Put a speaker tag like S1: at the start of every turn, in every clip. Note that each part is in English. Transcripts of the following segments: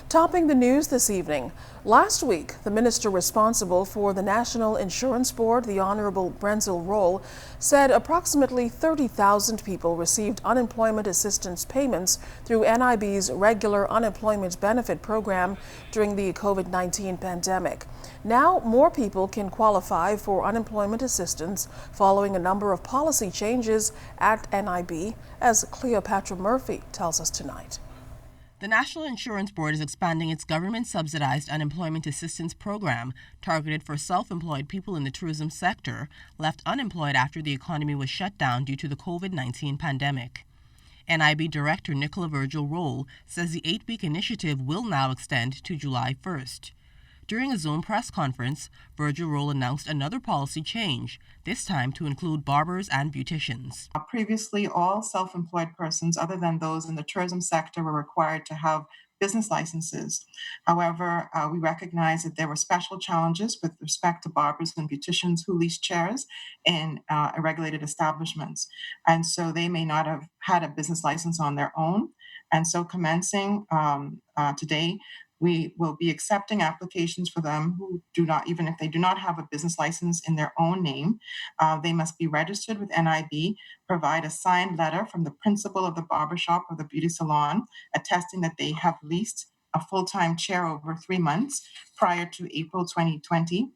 S1: Topping the news this evening, last week, the minister responsible for the National Insurance Board, the Honorable Brenzel Roll, said approximately 30,000 people received unemployment assistance payments through N.I.B.'s regular unemployment benefit program during the COVID-19 pandemic. Now, more people can qualify for unemployment assistance following a number of policy changes at N.I.B., as Cleopatra Murphy tells us tonight.
S2: The National Insurance Board is expanding its government-subsidized unemployment assistance program targeted for self-employed people in the tourism sector left unemployed after the economy was shut down due to the COVID-19 pandemic. N.I.B. Director Nicola Virgil Roll says the 8-week initiative will now extend to July 1st. During a Zoom press conference, Virgil Roll announced another policy change, this time to include barbers and beauticians.
S3: Previously, all self-employed persons other than those in the tourism sector were required to have business licenses. However, we recognize that there were special challenges with respect to barbers and beauticians who lease chairs in regulated establishments. And so they may not have had a business license on their own. And so commencing today, we will be accepting applications for them who do not, even if they do not have a business license in their own name, they must be registered with N.I.B., provide a signed letter from the principal of the barbershop or the beauty salon attesting that they have leased a full-time chair over 3 months prior to April 2020.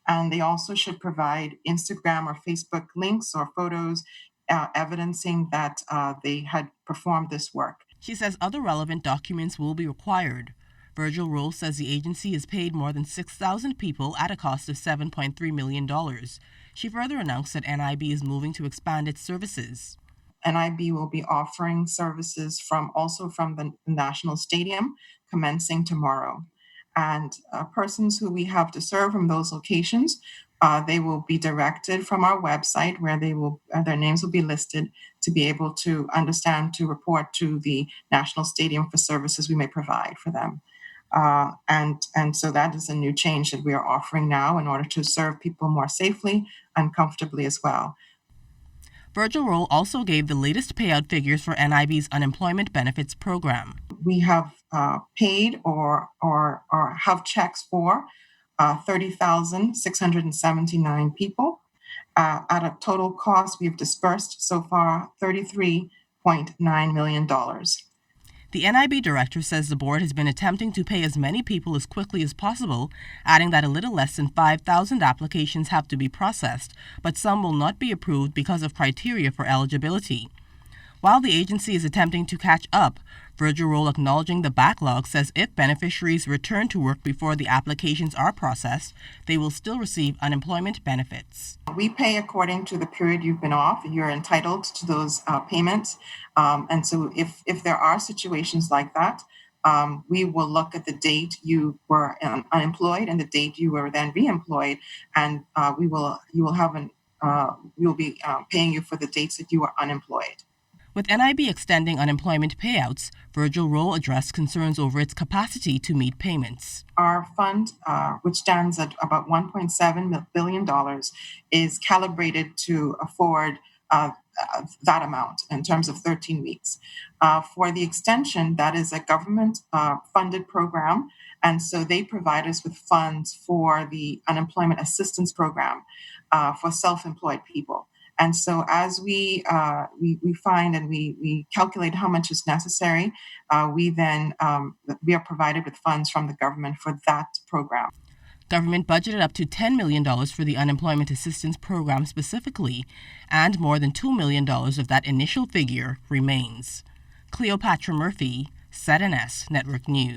S3: And they also should provide Instagram or Facebook links or photos evidencing that they had performed this work.
S2: She says other relevant documents will be required. Virgil Roll says the agency has paid more than 6,000 people at a cost of $7.3 million. She further announced that N.I.B. is moving to expand its services.
S3: N.I.B. will be offering services also from the National Stadium commencing tomorrow. And persons who we have to serve from those locations, they will be directed from our website where their names will be listed to be able to understand to report to the National Stadium for services we may provide for them. And so that is a new change that we are offering now in order to serve people more safely and comfortably as well.
S2: Virgil Roll also gave the latest payout figures for N.I.B.'s unemployment benefits program.
S3: We have paid or have checks for 30,679 people. At a total cost, we've dispersed so far $33.9 million.
S2: The N.I.B. director says the board has been attempting to pay as many people as quickly as possible, adding that a little less than 5,000 applications have to be processed, but some will not be approved because of criteria for eligibility. While the agency is attempting to catch up, Virgil Roll, acknowledging the backlog, says if beneficiaries return to work before the applications are processed, they will still receive unemployment benefits.
S3: We pay according to the period you've been off. You're entitled to those payments. And so if there are situations like that, we will look at the date you were unemployed and the date you were then reemployed, and we will be paying you for the dates that you were unemployed.
S2: With N.I.B. extending unemployment payouts, Virgil Roll addressed concerns over its capacity to meet payments.
S3: Our fund, which stands at about $1.7 billion, is calibrated to afford that amount in terms of 13 weeks. For the extension, that is a government-funded program, and so they provide us with funds for the unemployment assistance program for self-employed people. And so as we find and we calculate how much is necessary, we are provided with funds from the government for that program.
S2: Government budgeted up to $10 million for the unemployment assistance program specifically, and more than $2 million of that initial figure remains. Cleopatra Murphy, ZNS Network News.